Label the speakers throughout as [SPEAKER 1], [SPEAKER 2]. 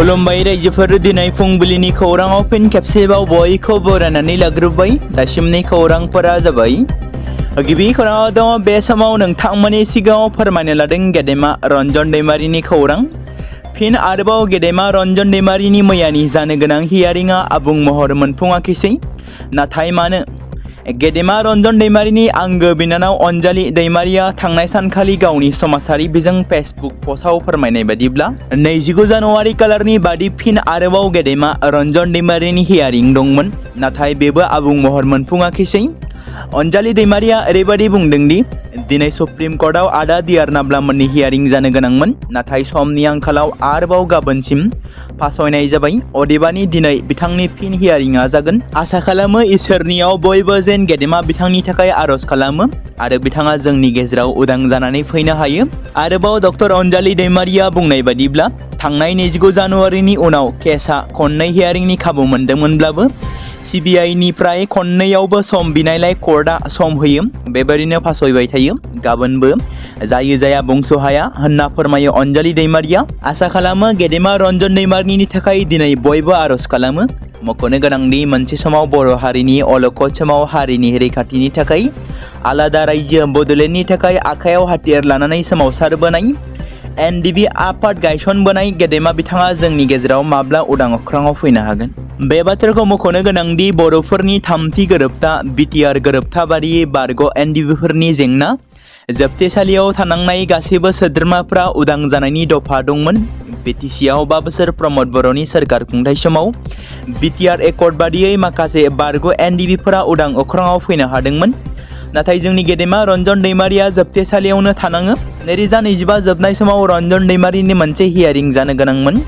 [SPEAKER 1] खुलुमबाय रायजोफोर, दिनै फुंबिलिनि खौराङाव फिन खेबसेबाव बयखौ बरायनानै लाग्रोबाय। दासिमनि खौरांफोरा जाबाय। गिबि खौराङाव दङ, बे समाव नोंथांमोननि सिगाङाव फोरमायनो लादों गेदेमा रन्जन दैमारिनि खौरां। फिन आरोबाव गेदेमा रन्जन दैमारिनि मैयानि जानो गोनां हियारिंआ आबुं महर मोनफुङाखैसै। नाथाय मानो? गेदेमा रन्जन दैमारिनि आंगो बिनानाव अनजालि दैमारिया थांनाय सानखालि गावनि समाजारि बिजों फेसबुक पस्टआव फोरमायनाय बादिब्ला 29 जानुवारि खालारनि बादि फिन आरोबाव गेदेमा रन्जन दैमारिनि हियारिं दंमोन। नाथाय बेबो आबुं महर मोनफुङाखैसै। अनजालि दैमारिया ओरैबायदि बुंदों दि दिनै सुप्रिम कर्टआव आदा डिआर नाब्लामोननि हियारिं जानो गोनांमोन, नाथाय समनि आंखालाव आरोबाव गाबोनसिम फासयनाय जाबाय। अदेबानि दिनै बिथांनि फिन हियारिंआ जागोन। आसा खालामो इसोरनियाव बयबो जेन गेदेमा बिथांनि थाखाय आरज खालामो आरो बिथाङा जोंनि गेजेराव उदां जानानै फैनो हायो। आरोबाव डक्टर अनजालि दैमारिया बुंनाय बादिब्ला थांनाय 29 जानुवारिनि उनाव केसआ खननै हियारिंनि खाबु मोनदोंमोनब्लाबो CBI निफ्राय खननैयावबो सम बिनायलाय कर्टआ सम होयो, बेबायदिनो फासयबाय थायो। गाबोनबो जायो जाया बुंस' हाया होनना फोरमायो अनजालि दैमारिया। आसा खालामो गेदेमा रन्जन दैमारिनि थाखाय दिनै बयबो आरज खालामो। मख'नो गोनांदि मोनसे समाव बर' हारिनि अलखद समाव हारिनि रैखाथिनि थाखाय आलादा रायजो बड'लेण्डनि थाखाय आखायाव हाथियार लानानै सोमावसारबोनाय NDB आफाद गायसनबोनाय गेदेमा बिथाङा जोंनि गेजेराव माब्ला उदां अख्राङाव फैनो हागोन? बे बाथ्राखौ मख'नो गोनांदि बर'फोरनि थामथि गोरोबथा BTR गोरोबथा बादियै बारग' NDBफोरनि जेंना जोबथेसालियाव थानांनाय गासैबो सोद्रोमाफ्रा उदां जानायनि दफा दंमोन। BTCआव 5 बोसोर प्रमद बर'नि सोरखार खुंथाय समाव BTR एकर्ड बादियै माखासे बारग' NDBफोरा उदां अख्राङाव फैनो हादोंमोन। नाथाय जोंनि गेदेमा रन्जन दैमारिया जोबथेसालियावनो थानाङो। 2025 जोबनाय समाव रन्जन दैमारिनि मोनसे हियारिं जानो गोनांमोन,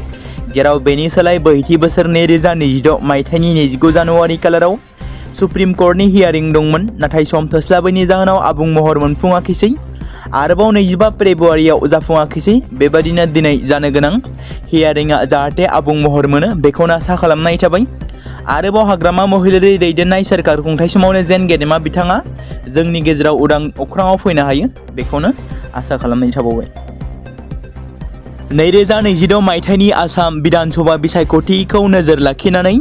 [SPEAKER 1] जेराव बेनि सोलाय बैथि बोसोर 2026 मायथाइनि 29 जानुवारि खालाराव सुप्रिम कर्टनि हियारिं दंमोन। नाथाय सम थोस्लाबैनि जाहोनाव आबुं महर मोनफुङाखैसै। आरोबाव 25 फेब्रुवारियाव जाफुङाखैसै। बेबादिनो दिनै जानो गोनां हियारिंआ जाहाथे आबुं महर मोनो बेखौनो आसा खालामनाय थाबाय। आरोबाव हाग्रामा महिलारि दैदेननाय सोरखार खुंथाय समावनो जेन गेदेमा बिथाङा जोंनि गेजेराव उदां अख्राङाव फैनो हायो बेखौनो आसा खालामनाय थाबावबाय। 2026 मायथाइनि आसाम बिधानसभा बिसायख'थिखौ नोजोर लाखिनानै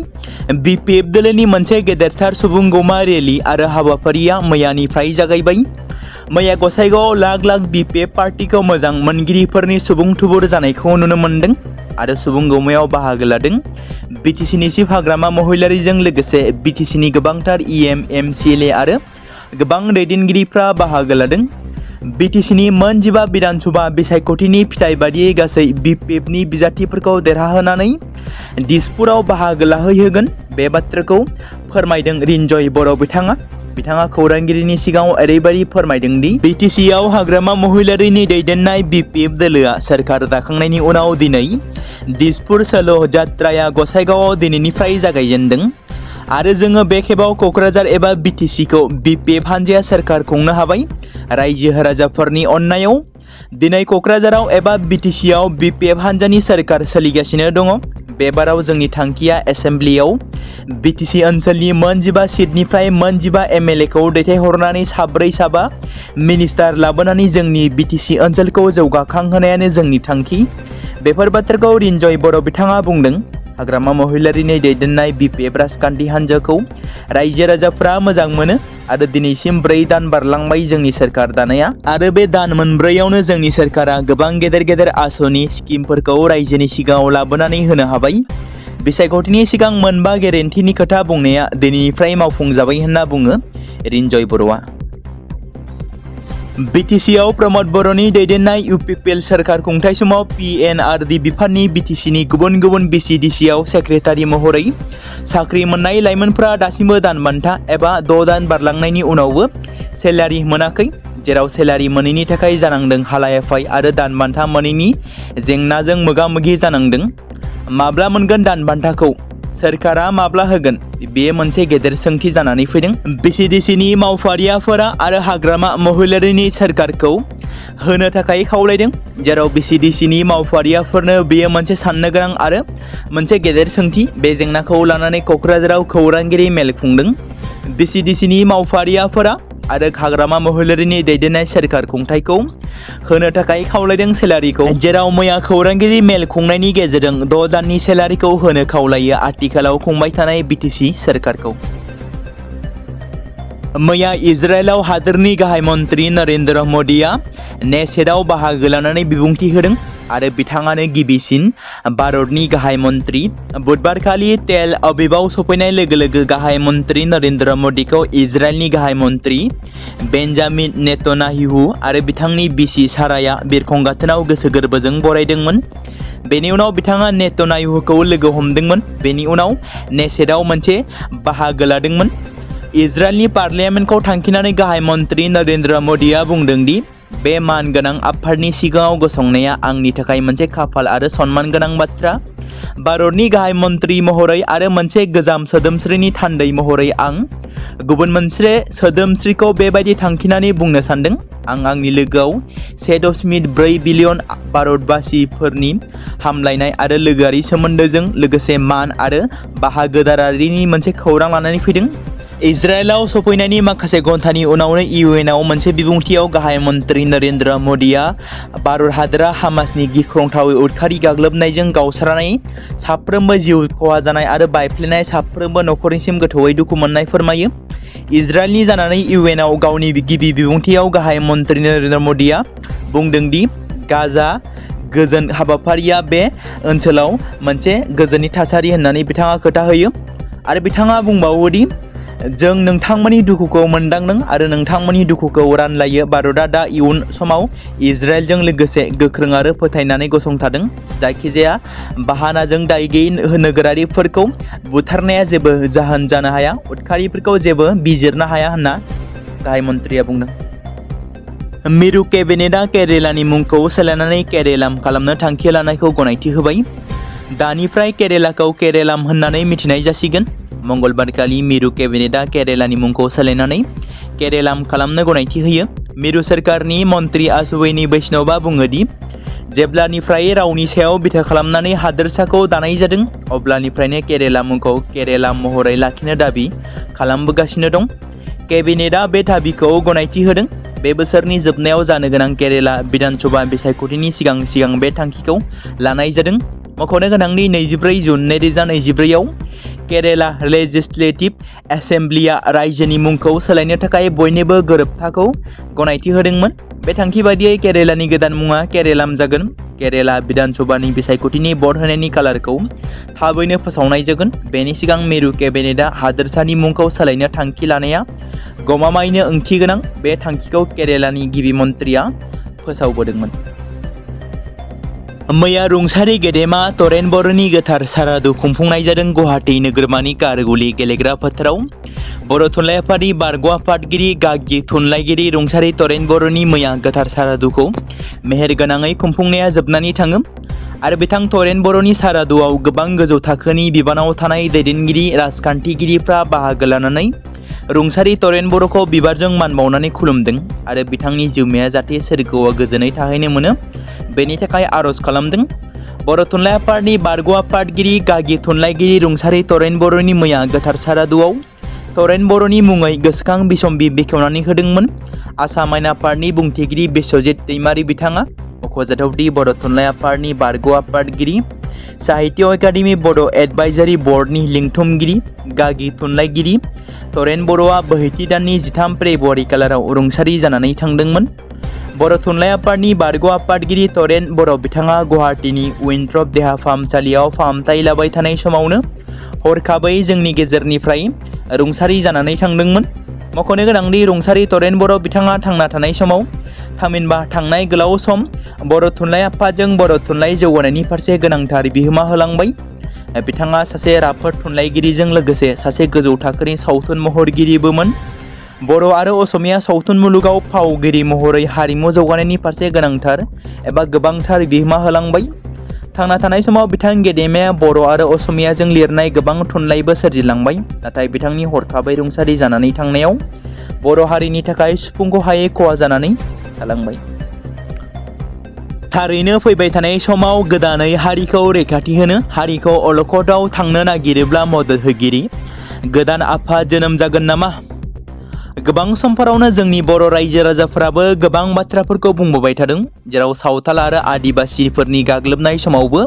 [SPEAKER 1] BPF दोलोनि मोनसे गेदेरथार सुबुंगौमा रेलि आरो हाबाफारिया मैयानिफ्राय जागायबाय। मैया गसाइगावआव लाख BPF पार्टिखौ मोजां मोनगिरिफोरनि सुबुं थुबुर जानायखौ नुनो मोन्दों आरो सुबुंगौमायाव बाहागो लादों। BTCनि चिफ हाग्रामा महिलारिजों लोगोसे BTCनि गोबांथार EM, MCLA आरो गोबां दैदेनगिरिफ्रा बाहागो लादों। BTCनि मोन 15 बिधानसभा बिसायख'थिनि फिथाइ बादियै गासै BPFनि बिजाथिफोरखौ देरहाहोनानै दिसपुराव बाहागो लाहैहोगोन। बे बाथ्राखौ फोरमायदों रिन्जय बर' बिथाङा खौरांगिरिनि सिगाङाव ओरैबायदि फोरमायदों दि BTCआव हाग्रामा महिलारिनि दैदेननाय BPF दोलोआ सोरखार दाखांनायनि उनाव दिनै दिसपुर सोलो जात्राया गसाइगावआव दिनैनिफ्राय जागायजेनदों आरो जोङो बे खेबाव क'क्राझार एबा BTCखौ BPF हान्जाया सोरखार खुंनो हाबाय। रायजो राजाफोरनि अननायाव दिनै क'क्राझाराव एबा BTCआव BPF हान्जानि सोरखार सोलिगासिनो दङ। बे बाराव जोंनि थांखिया एसेम्ब्लियाव BTC ओनसोलनि मोन 15 सिटनिफ्राय मोन 15 MLAखौ दैथायहरनानै 4-5 मिनिस्टार लाबोनानै जोंनि BTC ओनसोलखौ जौगाखांहोनायानो जोंनि थांखि। बेफोर बाथ्राखौ रिन्जय बर' बिथाङा बुंदों। हाग्रामा महिलारिनि दैदेननाय BPF राजखान्थि हान्जाखौ रायजो राजाफ्रा मोजां मोनो आरो दिनैसिम 4 दान बारलांबाय जोंनि सोरखार दानाया आरो बे दान मोनब्रैयावनो जोंनि सोरखारा गोबां गेदेर आसनि स्किमफोरखौ रायजोनि सिगाङाव लाबोनानै होनो हाबाय। बिसायख'थिनि सिगां मोनबा गेरेन्टिनि खोथा बुंनाया दिनैनिफ्राय मावफुंजाबाय होनना बुङो रिन्जय बर'आ। BTCआव प्रमद बर'नि दैदेननाय UPPL सोरखार खुंथाय समाव PNRD बिफाननि BTCनि गुबुन BCDCआव सेक्रेटारि महरै साख्रि मोननाय लाइमोनफोरा दासिमबो दान बान्था एबा 6 दान बारलांनायनि उनावबो सेलारि मोनाखै, जेराव सेलारि मोनैनि थाखाय जानांदों हालाय-हाफाय आरो दान बान्था मोनैनि जेंनाजों मोगा-मोगि जानांदों। माब्ला मोनगोन दान बान्थाखौ? सोरखारा माब्ला होगोन? बेयो मोनसे गेदेर सोंथि जानानै फैदों। BCDCनि मावफारियाफोरा आरो हाग्रामा महिलारिनि सोरखारखौ होनो थाखाय खावलायदों, जेराव BCDCनि मावफारियाफोरनो बेयो मोनसे साननो गोनां आरो मोनसे गेदेर सोंथि। बे जेंनाखौ लानानै क'क्राझाराव खौरांगिरि मेल खुंदों। BCDCनि मावफारियाफोरा आरो हाग्रामा महिलारिनि दैदेननाय सोरखार खुंथायखौ होनो थाखाय खावलायदों सेलारिखौ, जेराव मैया खौरांगिरि मेल खुंनायनि गेजेरजों 6 दाननि सेलारिखौ होनो खावलायो आथिखालाव खुंबाय थानाय बिटिसि सोरखारखौ। मैया इजराइलाव हादोरनि गाहाय मन्त्रि नरेन्द्र मदिआ नेसेटआव बाहागो लानानै बिबुंथि होदों आरो बिथाङानो गिबिसिन भारतनि गाहाय मन्त्रि। बुधबारखालि तेल अभिभआव सफैनाय लोगो लोगो गाहाय मन्त्रि नरेन्द्र मदिखौ इजराइलनि गाहाय मन्त्रि बेन्जामिन नेतन्याहु आरो बिथांनि बिसि साराया बिरखं गाथोनाव गोसो गोरबोजों बरायदोंमोन। बेनि उनाव बिथाङा नेतन्याहुखौ लोगो हमदोंमोन। बेनि उनाव नेसेटआव मोनसे बाहागो लादोंमोन। इजराइलनि पार्लियामेन्टखौ थांखिनानै गाहाय मन्त्रि नरेन्द्र मदिआ बुंदों दि बे मानगोनां आफादनि सिगाङाव गसंनाया आंनि थाखाय मोनसे खाफाल आरो सन्मान गोनां बाथ्रा। भारतनि गाहाय मन्त्रि महरै आरो मोनसे गोजाम सोदोमस्रिनि थान्दै महरै आं गुबुन मोनसे सोदोमस्रिखौ बेबायदि थांखिनानै बुंनो सानदों। आं आंनि लोगोआव 1.4 बिलियन भारतबासिफोरनि हामलायनाय आरो लोगोआरि सोमोन्दोजों लोगोसे मान आरो बाहागोदारिनि मोनसे खौरां लानानै फैदों। इजराइलाव सफैनायनि माखासे घन्टानि उनावनो इउएनआव मोनसे बिबुंथियाव गाहाय मन्त्रि नरेन्द्र मदिआ भारत हादोरा हामासनि गिख्रंथावै उदखारि गाग्लोबनायजों गावस्रानाय साफ्रोमबो जिउ खहा जानाय आरो बायफ्लेनाय साफ्रोमबो नखरनिसिम गोथौयै दुखु मोननाय फोरमायो। इजराइलनि जानानै इउएनआव गावनि गिबि बिबुंथियाव गाहाय मन्त्रि नरेन्द्र मदिआ बुंदों दि गाजा गोजोन हाबाफारिया बे ओनसोलाव मोनसे गोजोननि थासारि होननानै बिथाङा खोथा होयो आरो बिथाङा बुंबावो दि जों नोंथांमोननि दुखुखौ मोनदांदों आरो नोंथांमोननि दुखुखौ रानलायो। भारतआ दा इयुन समाव इजराइलजों लोगोसे गोख्रों आरो फोथायनानै गसंथादों। जायखिजाया बाहानाजों दाय गैयै नोगोरारिफोरखौ बुथारनाया जेबो जाहोन जानो हाया, उदखारिफोरखौ जेबो बिजिरनो हाया होनना गाहाय मन्त्रिया बुंदों। मिरु केबिनेटआ केरेलानि मुंखौ सोलायनानै केरेलाम खालामनो थांखि लानायखौ गनायथि होबाय। दानिफ्राय केरेलाखौ केरेलाम होननानै मिथिनाय जासिगोन। मंगलबारखालि मिरु केबिनेटआ केरेलानि मुंखौ सोलायनानै केरेलाम खालामनो गनायथि होयो। मिरु सोरखारनि मन्त्रि आश्विनी वैष्णवआ बुङो दि जेब्लानिफ्राय रावनि सायाव बिथा खालामनानै हादोरसाखौ दानाय जादों अब्लानिफ्रायनो केरेला मुंखौ केरेलाम महरै लाखिनो दाबि खालामबोगासिनो दं। केबिनेटआ बे दाबिखौ गनायथि होदों। बे बोसोरनि जोबनायाव जानो गोनां केरेला बिधानसभा बिसायख'थिनि सिगां बे थांखिखौ लानाय जादों। मख'नो गोनांदि 24 जुन 2024 आव केरेला लेजिस्लेटिभ एसेम्ब्लिया रायजोनि मुंखौ सोलायनो थाखाय बयनिबो गोरोबथाखौ गनायथि होदोंमोन। बे थांखि बायदियै केरेलानि गोदान मुङा केरेलाम जागोन। केरेला बिधानसभानि बिसायख'थिनि भट होनायनि खालारखौ थाबैनो फोसावनाय जागोन। बेनि सिगां मिरु केबिनेटआ हादोरसानि मुंखौ सोलायनो थांखि लानाया गमामायैनो ओंथि गोनां। बे थांखिखौ केरेलानि गिबि मन्त्रिया फोसावबोदोंमोन। मैया रुंसारि गेदेमा तरेन बर'नि गोथार सारादु खुंफुंनाय जादों गुवाहाटी नोगोरमानि कारगुलि गेलेग्रा फोथाराव। बर' थुनलाइ आफादनि बारग' आफादगिरि गागि थुनलाइगिरि रुंसारि तरेन बर'नि मैया गोथार सारादुखौ मेहेरगोनाङै खुंफुंनाया जोबनानै थाङो आरो बिथां तरेन बर'नि सारादुआव गोबां गोजौ थाखोनि बिबानाव थानाय दैदेनगिरि राजखान्थिगिरिफ्रा बाहागो लानानै रुंसारि तरेन बर'खौ बिबारजों मान बावनानै खुलुमदों आरो बिथांनि जिउमाया जाहाथे सोरगोआव गोजोनै थाहैनो मोनो बेनि थाखाय आर'ज खालामदों। बर' थुनलाइ आफादनि बारग' आफादगिरि गागि थुनलाइगिरि रुंसारि तरेन बर'नि मैया गोथार सारादुआव तरेन बर'नि मुङै गोसोखां बिसम्बि बेखेवनानै होदोंमोन। आसाम आयेन आफादनि बुंथिगिरि बिश्वजित दैमारि बिथाङा मख'जाथावदि बर' थुनलाइ आफादनि बारग' आफादगिरि साहित्य एकाडेमि बड' एडभाइजारि बर्डनि लिंथुमगिरि गागि थुनलाइगिरि तरेन बर'आ बोहैथि दाननि 13 फेब्रुवारि खालाराव रुंसारि जानानै थांदोंमोन। बर' थुनलाइ आफादनि बारग' आफादगिरि तरेन बर' बिथाङा गुवाहाटीनि विनथ्रप देहा फाहामसालियाव फाहामथाय लाबाय थानाय समावनो हरखाबै जोंनि गेजेरनिफ्राय रुंसारि जानानै थांदोंमोन। मख'नो गोनांदि रुंसारि तरेन बर' बिथाङा थांना थानाय समाव थामहिनबा थांनाय गोलाव सम बर' थुनलाइ आफादजों बर' थुनलाइ जौगानायनि फारसे गोनांथार बिहोमा होलांबाय। बिथाङा सासे राफोद थुनलाइगिरिजों लोगोसे सासे गोजौ थाखोनि सावथुन महरगिरिबोमोन। बर' आरो असमिया सावथुन मुलुगाव फावगिरि महरै हारिमु जौगानायनि फारसे गोनांथार एबा गोबांथार बिहोमा होलांबाय। थांना थानाय समाव बिथां गेदेमाया बर' आरो असमियाजों लिरनाय गोबां थुनलाइबो सोरजिलांबाय। नाथाय बिथांनि हरखाबै रुंसारि जानानै थांनायाव बर' हारिनि थाखाय सुफुंख'हायै खहा जानानै थालांबाय। थारैनो फैबाय थानाय समाव गोदानै हारिखौ रैखाथि होनो हारिखौ अलखदाव थांनो नागिरोब्ला मदद होगिरि गोदान आफाद जोनोम जागोन नामा? गोबां समफोरावनो जोंनि बर' रायजो राजाफोराबो गोबां बाथ्राफोरखौ बुंबोबाय थादों, जेराव सावथाल आरो आदिबासिफोरनि गाग्लोबनाय समावबो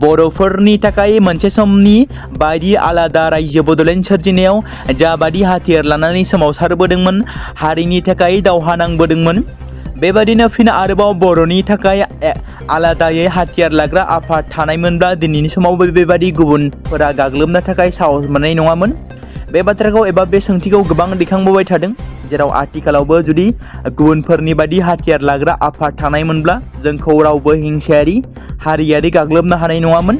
[SPEAKER 1] बर'फोरनि थाखाय मोनसे समनि बायदि आलादा रायजो बड'लेण्ड सोरजिनायाव जाबादि हाथियार लानानै सोमावसारबोदोंमोन, हारिनि थाखाय दावहा नांबोदोंमोन, बेबादिनो फिन आरोबाव बर'नि थाखाय आलादायै हाथियार लाग्रा आफाद थानायमोनब्ला दिनैनि समावबो बेबादि गुबुनफोरा गाग्लोबनो थाखाय साहस मोननाय नङामोन। बे बाथ्राखौ एबा बे सोंथिखौ गोबां दैखांबोबाय थादों, जेराव आथिखालावबो जुदि गुबुनफोरनि बादि हाथियार लाग्रा आफाद थानायमोनब्ला जोंखौ रावबो हिंसायारि हारियारि गाग्लोबनो हानाय नङामोन,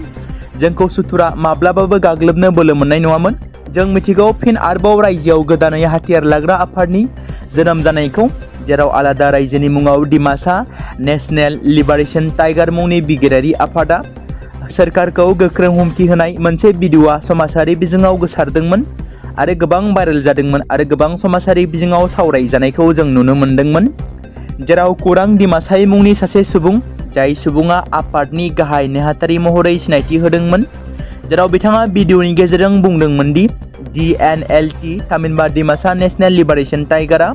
[SPEAKER 1] जोंखौ सुथुरा माब्लाबाबो गाग्लोबनो बोलो मोननाय नङामोन। जों मिथिगौ फिन आरोबाव रायजोआव गोदानै हाथियार लाग्रा आफादनि जोनोम जानायखौ, जेराव आलादा रायजोनि मुङाव डिमासा नेशनेल लिबारेशन टाइगार मुंनि बिगिरारि आफादा सोरखारखौ गोख्रों हुमखि होनाय मोनसे भिडिअ'आ समाजारि बिजोङाव गोसारदोंमोन आरो गोबां भाइरेल जादोंमोन आरो गोबां समाजारि बिजोङाव सावरायजानायखौ जों नुनो मोन्दोंमोन, जेराव खौरां डिमासाई मुंनि सासे सुबुं, जाय सुबुङा आफादनि गाहाय नेहाथारि महरै सिनायथि होदोंमोन, जेराव बिथाङा भिडिअ'नि गेजेरजों बुंदोंमोन दि DNLT थामहिनबा डिमासा नेशनेल लिबारेशन टाइगारा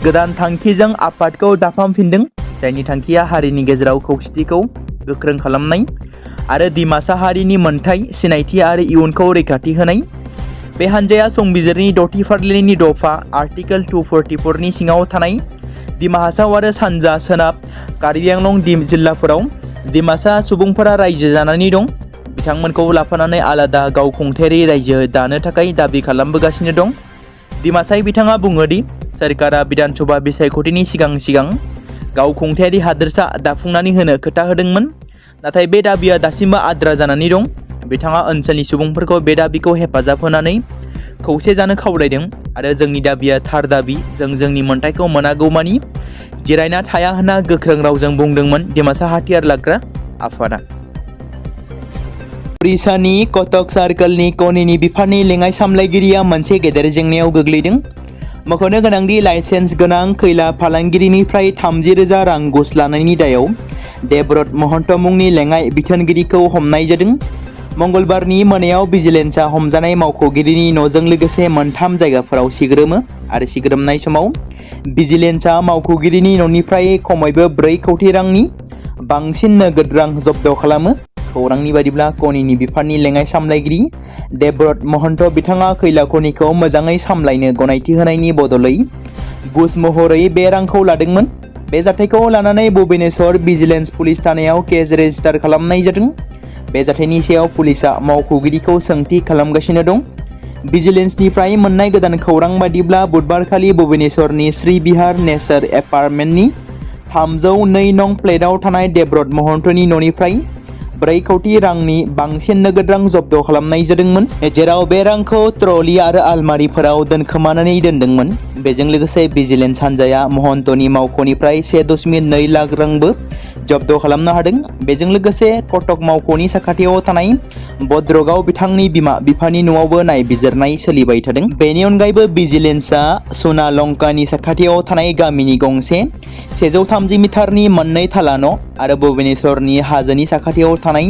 [SPEAKER 1] गोदान थांखिजों आफादखौ दाफामफिनदों, जायनि थांखिया हारिनि गेजेराव खौसेथिखौ गोख्रों खालामनाय आरो डिमासा हारिनि मोनथाय, सिनायथि आरो इयुनखौ रैखाथि होनाय। बे हानजाया संबिजिरनि 6थि फारिलाइनि दफा आर्टिकेल 244 नि सिङाव थानाय डिमा हासाव आरो सानजा सोनाब कार्बि आंलं जिल्लाफोराव डिमासा सुबुंफोरा रायजो जानानै दं, बिथांमोनखौ लाफानानै आलादा गावखुंथायारि रायजो दानो थाखाय दाबि खालामबोगासिनो दं। डिमासाई बिथाङा बुङो दि सोरखारा बिधानसभा बिसायख'थिनि सिगां गावखुंथायारि हादोरसा दाफुंनानै होनो खोथा होदोंमोन, नाथाय बे दाबिया दासिमबो आद्रा जानानै दं। बिथाङा ओनसोलनि सुबुंफोरखौ बे दाबिखौ हेफाजाब होनानै खौसे जानो खावलायदों आरो जोंनि दाबिया थार दाबि, जों जोंनि मोन्थाइखौ मोनागौमानि जिरायना थाया होनना गोख्रों रावजों बुंदोंमोन डिमासा हाथियार लाग्रा आफादा। उड़िसानि कटक सार्कलनि कनिनि बिफाननि लेङाइ सामलायगिरिया मोनसे गेदेर जेंनायाव गोग्लैदों। मख'नो गोनांदि लाइसेन्स गोनां खैला फालांगिरिनिफ्राय 30,000 रां घुस लानायनि दायाव देबब्रत महन्त मुंनि लेङाइ बिथोनगिरिखौ हमनाय जादों। मंगलबारनि मोनायाव भिजिलेन्सआ हमजानाय मावख'गिरिनि न'जों लोगोसे मोनथाम जायगाफोराव सिग्रोमो आरो सिग्रोमनाय समाव भिजिलेन्सआ मावख'गिरिनि न'निफ्राय खमैबो 4 कौटि रांनि बांसिन नोगोद रां जब्द खालामो। खौरांनि बादिब्ला कनिनि बिफाननि लेङाइ सामलायगिरि देबब्रत महन्त बिथाङा खैला खनिखौ मोजाङै सामलायनो गनायथि होनायनि बदलै घुस महरै बे रांखौ लादोंमोन। बे जाथायखौ लानानै भुबनेश्वर भिजिलेन्स पुलिस थानायाव केस रेजिस्टार खालामनाय जादों। बे जाथायनि सायाव पुलिसआ मावख'गिरिखौ सोंथि खालामगासिनो दं। भिजिलेन्सनिफ्राय मोननाय गोदान खौरां बादिब्ला बुधबारखालि भुबनेश्वरनि श्री बिहार नेचार एपार्टमेन्टनि 302 नं फ्लेटआव थानाय देबब्रत महन्तनि न'निफ्राय 4 कौटि रांनि बांसिन नोगोद रां जब्द खालामनाय जादोंमोन, जेराव बे रांखौ ट्रली आरो आलमारिफोराव दोनखोमानानै दोनदोंमोन। बेजों लोगोसे भिजिलेन्स हान्जाया महन्तनि मावख'निफ्राय 1.2 लाख रांबो जब्द खालामनो हादों। बेजों लोगोसे कटक मावख'नि साखाथियाव थानाय भद्रकआव बिथांनि बिमा बिफानि न'आवबो नायबिजिरनाय सोलिबाय थादों। बेनि अनगायैबो भिजिलेन्सआ सुना लंकानि साखाथियाव थानाय गामिनि गंसे 130 मिटारनि 2 थाला न' आरो भुबनेश्वरनि हाजोनि साखाथियाव थानाय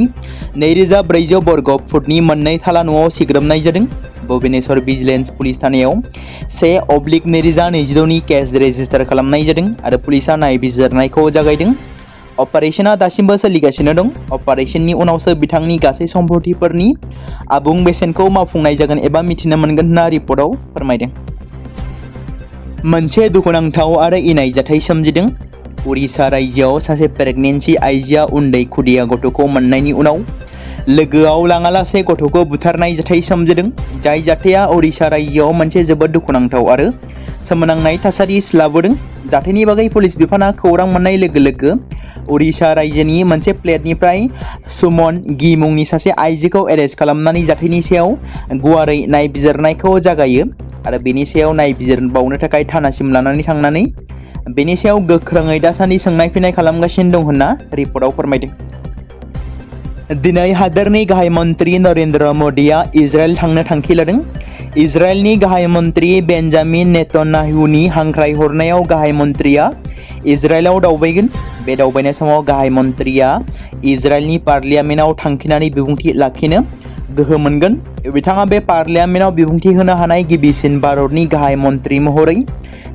[SPEAKER 1] 2400 बर्ग फुटनि 2 थाला न'आव सिग्रोमनाय जादों। भुबनेश्वर भिजिलेन्स पुलिस थानायाव 1/2026 नि केस रेजिस्टार खालामनाय जादों आरो पुलिसआ नायबिजिरनायखौ जागायदों। अपारेशनआ दासिमबो सोलिगासिनो दं। अपारेशननि उनावसो बिथांनि गासै सम्पथिफोरनि आबुं बेसेनखौ मावफुंनाय जागोन एबा मिथिनो मोनगोन होनना रिपर्टआव फोरमायदों। मोनसे दुखुनांथाव आरो इनाय जाथाय सोमजिदों। उड़िसा रायजोआव सासे प्रेगनेन्सि आइजोआ उन्दै खुदिया गथ'खौ मोननायनि उनाव लोगोआव लाङालासे गथ'खौ बुथारनाय जाथाय सोमजिदों। जाय जाथाया उड़िसा रायजोआव मोनसे जोबोद दुखुनांथाव आरो सोमोनांनाय थासारि लाबोदों। जाथायनि बागै पुलिस बिफाना खौरां मोननाय लोगो लोगो उड़िसा रायजोनि मोनसे फ्लेटनिफ्राय सुमन गी मुंनि सासे आइजोखौ एरेस्ट खालामनानै जाथायनि सायाव गुवारै नायबिजिरनायखौ जागायो आरो बेनि सायाव नायबिजिरबावनो थाखाय थानासिम लानानै थांनानै बेनि सायाव गोख्रोङै दासान्दि सोंनाय फिन्नाय खालामगासिनो दं होनना रिपर्टआव फोरमायदों। दिनै हादोरनि गाहाय मन्त्रि नरेन्द्र मोदीआ इजराइल थांनो थांखि लादों। इजराइलनि गाहाय मन्त्रि बेन्जामिन नेतन्याहुनि हांख्रायहरनायाव गाहाय मन्त्रिया इजराइलाव दावबायगोन। बे दावबायनाय समाव गाहाय मन्त्रिया इजराइलनि पार्लियामेन्टआव थांखिनानै बिबुंथि लाखिनो गोहो मोनगोन। बिथाङा बे पार्लियामेन्टआव बिबुंथि होनो हानाय गिबिसिन भारतनि गाहाय मन्त्रि महरै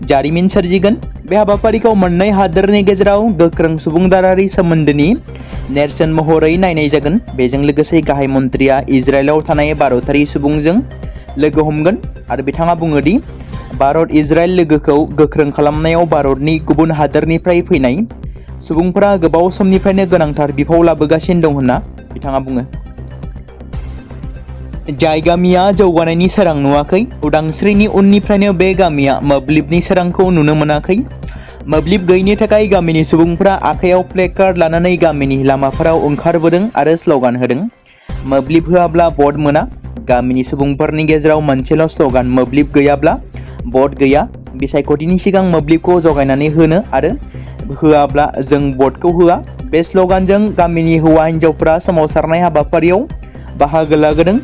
[SPEAKER 1] जारिमिन सोरजिगोन। बे हाबाफारिखौ मोननै हादोरनि गेजेराव गोख्रों सुबुंदारारि सोमोन्दोनि नेरसोन महरै नायनाय जागोन। बेजों लोगोसे गाहाय मन्त्रिया इजराइलाव थानाय भारतारि सुबुंजों लोगो हमगोन आरो बिथाङा बुङो दि भारत इजराइल लोगोखौ गोख्रों खालामनायाव भारतनि गुबुन हादोरनिफ्राय फैनाय सुबुंफोरा गोबाव समनिफ्रायनो गोनांथार बिफाव लाबोगासिनो दं होनना बिथाङा बुङो। जाय गामिया जौगानायनि सोरां नुवाखै, उदांस्रिनि उननिफ्रायनो बे गामिया मोब्लिबनि सोरांखौ नुनो मोनाखै। मोब्लिब गैयिनि थाखाय गामिनि सुबुंफोरा आखायाव प्लेकार्ड लानानै गामिनि लामाफोराव ओंखारबोदों आरो स्ल'गान होदों। मोब्लिब होआब्ला भट मोना। गामिनि सुबुंफोरनि गेजेराव मोनसेल' स्ल'गान, मोब्लिब गैयाब्ला भट गैया। बिसायख'थिनि सिगां मोब्लिबखौ जगायनानै होनो आरो होआब्ला जों भटखौ होआ। बे स्ल'गानजों गामिनि हौवा हिन्जावफोरा सोमावसारनाय हाबाफारियाव बाहागो लागोदों।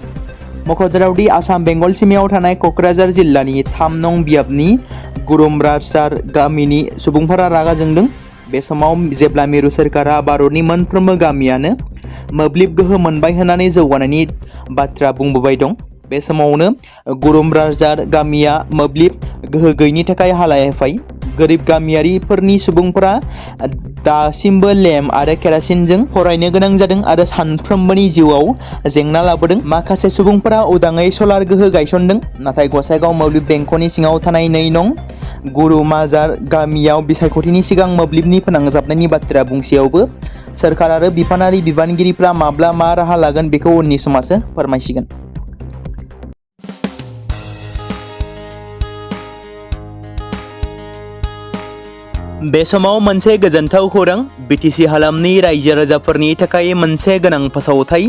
[SPEAKER 1] मख'जाथावदि आसाम बेंगल सिमायाव थानाय क'क्राझार जिल्लानि 3 नं बियाबनि गुरुमराजार गामिनि सुबुंफोरा रागा जोंदों। बे समाव जेब्ला मिरु सोरखारा भारतनि मोनफ्रोमबो गामियानो मोब्लिब गोहो मोनबाय होननानै जौगानायनि बाथ्रा बुंबोबाय दं, बे समावनो गुरुमराजार गामिया मोब्लिब गोहो गैयिनि थाखाय हालाय-हाफाय। गोरिब गामियारिफोरनि सुबुंफोरा दासिमबो लेम्प आरो केरासिनजों फरायनो गोनां जादों आरो सानफ्रोमबोनि जिउआव जेंना लाबोदों। माखासे सुबुंफोरा उदाङै सलार गोहो गायसनदों, नाथाय गसाइगाव मोब्लिब बेंखननि सिङाव थानाय 2 नं गुरुमाजार गामियाव बिसायख'थिनि सिगां मोब्लिबनि फोनांजाबनायनि बाथ्रा बुंसेयावबो सोरखार आरो बिफानारि बिबानगिरिफ्रा माब्ला मा राहा लागोन बेखौ उननि समासो फोरमायसिगोन। बे समाव मोनसे गोजोनथाव खौरां। बिटिसि हालामनि रायजो राजाफोरनि थाखाय मोनसे गोनां फोसावथाय।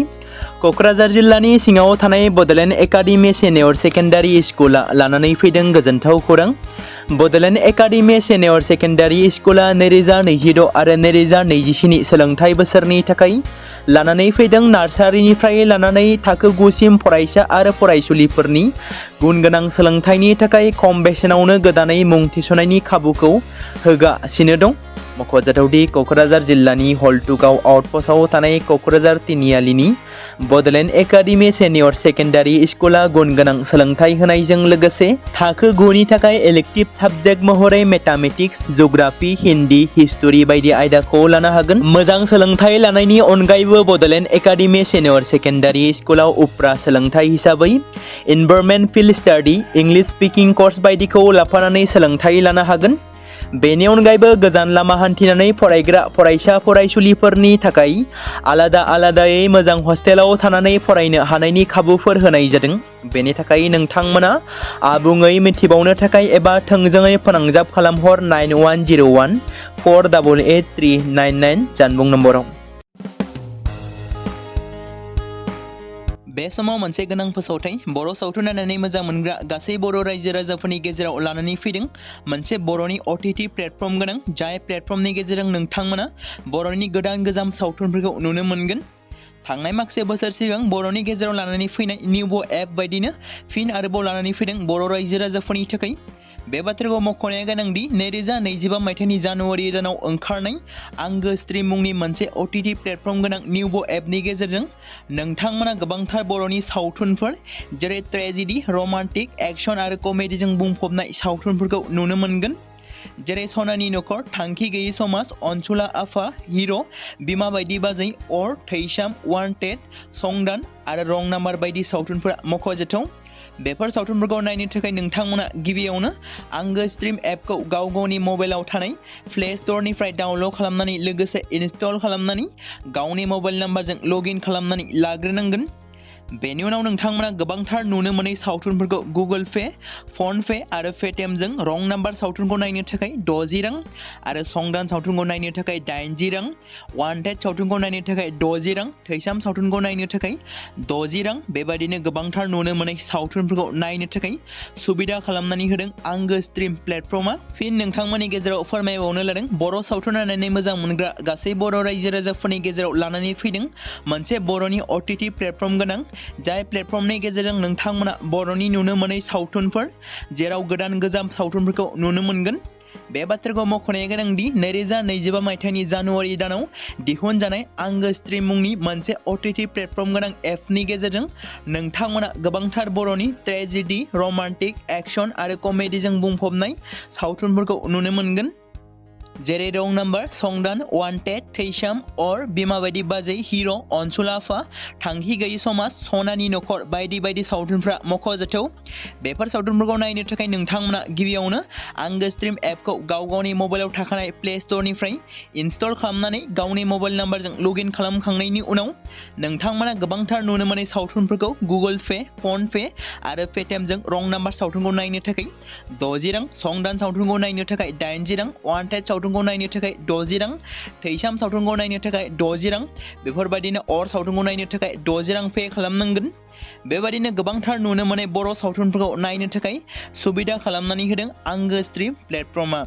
[SPEAKER 1] क'क्राझार जिल्लानि सिङाव थानाय बड'लेण्ड एकाडेमि सिनियर सेकेन्डारि स्कुला लानानै फैदों गोजोनथाव खौरां। बड'लेण्ड एकाडेमि सिनियर सेकेन्डारि स्कुला 2026 आरो 2027 सोलोंथाइ बोसोरनि थाखाय लानानै फैदों नार्सारिनिफ्राय लानानै थाखो 9 सिम फरायसा आरो फरायसुलिफोरनि गुनगोनां सोलोंथाइनि थाखाय खम बेसेनावनो गोदानै मुं थिसननायनि खाबुखौ होगासिनो दं। मख'जाथावदि क'क्राझार जिल्लानि हल्टुगाव आउटपस्टआव थानाय क'क्राझार तिनिआलिनि बड'लेण्ड एकाडेमि सिनियर सेकेन्डारि स्कुला गुनगोनां सोलोंथाइ होनायजों लोगोसे थाखो 9 नि थाखाय इलेक्टिभ साबजेक्ट महरै मेथामेटिक्स, जिअ'ग्राफि, हिन्दी, हिस्टरि बायदि आयदाखौ लानो हागोन। मोजां सोलोंथाइ लानायनि अनगायैबो बड'लेण्ड एकाडेमि सिनियर सेकेन्डारि स्कुलाव उफ्रा सोलोंथाइ हिसाबै environment field study, English speaking course बायदिखौ लाफानानै सोलोंथाइ लानो हागोन। बेनि अनगायैबो गोजान लामा हान्थिनानै फरायग्रा फरायसा फरायसुलिफोरनि थाखाय आलादायै मोजां हस्टेलाव थानानै फरायनो हानायनि खाबुफोर होनाय जादों। बेनि थाखाय नोंथांमोना आबुङै मिथिबावनो थाखाय एबा थोंजोङै फोनांजाब खालामहर 9101 488 399 जानबुं नम्बराव। बे समाव मोनसे गोनां फोसावथाय। बर' सावथुन नायनानै मोजां मोनग्रा गासै बर' रायजो राजाफोरनि गेजेराव लानानै फैदों मोनसे बर'नि OTT प्लेटफर्म गोनां, जाय प्लेटफर्मनि गेजेरजों नोंथांमोना बर'नि गोदान सावथुनफोरखौ नुनो मोनगोन। थांनाय माखासे बोसोर सिगां बर'नि गेजेराव लानानै फैनाय निउबो एप बायदिनो फिन आरोबाव लानानै फैदों बर' रायजो राजाफोरनि थाखाय। बे बाथ्राखौ मख'नाया गोनांदि 2025 मायथाइनि जानुवारि दानाव ओंखारनाय आंगो स्ट्रिम मुंनि मोनसे OTT प्लेटफर्म गोनां निउबो एपनि गेजेरजों नोंथांमोना गोबांथार बर'नि सावथुनफोर जेरै ट्रेजेडि, रमान्टिक, एक्सन आरो कमेडिजों बुंफबनाय सावथुनफोरखौ नुनो मोनगोन। जेरै सनानि नखर, थांखि गैयै समाज, अनसुला आफा, हिर', बिमा बायदि बाजै, अर, थैसाम, वान्टेड, संदान आरो रं नाम्बार बायदि सावथुनफोरा मख'जाथाव। बेफोर सावथुनफोरखौ नायनो थाखाय नोंथांमोना गिबियावनो आंगो स्ट्रिम एपखौ गाव गावनि मबाइलाव थानाय प्ले स्ट'रनिफ्राय डाउनल'ड खालामनानै लोगोसे इनस्टल खालामनानै गावनि मबाइल नाम्बारजों लगइन खालामनानै लाग्रोनांगोन। बेनि उनाव नोंथांमोना गोबांथार नुनो मोनै सावथुनफोरखौ गुगोल पे, फन पे आरो पेटिएमजों रं नाम्बार सावथुनखौ नायनो थाखाय 60 रां आरो संदान सावथुनखौ नायनो थाखाय 80 रां, वान्टेड सावथुनखौ नायनो थाखाय 60 रां, थैसाम सावथुनखौ नायनो थाखाय 60 रां बेबायदिनो गोबांथार नुनो मोनै सावथुनफोरखौ नायनो थाखाय सुबिदा खालामनानै होदों आंगो स्ट्रिम प्लेटफर्मा। फिन नोंथांमोननि गेजेराव फोरमायबावनो लादों बर' सावथुन नायनानै मोजां मोनग्रा गासै बर' रायजो राजाफोरनि गेजेराव लानानै फैदों मोनसे बर'नि OTT प्लेटफर्म गोनां, जाय प्लेटफर्मनि गेजेरजों नोंथांमोना बर'नि नुनो मोनै सावथुनफोर जेराव गोदान गोजाम सावथुनफोरखौ नुनो मोनगोन। बे बाथ्राखौ मख'नाया गोनांदि 2025 मायथाइनि जानुवारि दानाव दिहुनजानाय आंगो स्ट्रीम मुंनि मोनसे OTT प्लेटफर्म गोनां एपनि गेजेरजों नोंथांमोना गोबांथार बर'नि ट्रेजेडी, रमान्टिक, एक्शन आरो कमेडीजों बुंफबनाय सावथुनफोरखौ नुनो मोनगोन। जेरै रं नाम्बार, संदान, वान्टेड, थैसाम, अर, बिमा बायदि बाजै, हिर', अनसुला आफा, थांखि गैयि समाज, सनानि नखर बायदि बायदि सावथुनफ्रा मख'जाथाव। बेफोर सावथुनफोरखौ नायनो थाखाय नोंथांमोना गिबियावनो आंगो स्ट्रीम एपखौ गावनि मबाइलाव थाखानाय प्ले स्ट'रनिफ्राय इनस्टल खालामनानै गावनि मबाइल नाम्बारजों लगइन खालामखांनायनि उनाव नोंथांमोना गोबांथार नुनो मोननाय सावथुनफोरखौ गुगोल पे, फन पे आरो पेटिएमजों रं नाम्बार सावथुनखौ नायनो थाखाय 60 रां, संदान सावथुनखौ नायनो थाखाय 80 रां, वान्टेड सावथुनखौ नायनो थाखाय 60 रां, थैसाम सावथुनखौ नायनो थाखाय 60 रां, बेफोरबायदिनो अर सावथुनखौ नायनो थाखाय 60 रां पे खालामनांगोन। बेबायदिनो गोबांथार नुनो मोननाय बर' सावथुनफोरखौ नायनो थाखाय सुबिदा खालामनानै होदों आंगो स्ट्रीम प्लेटफर्मा।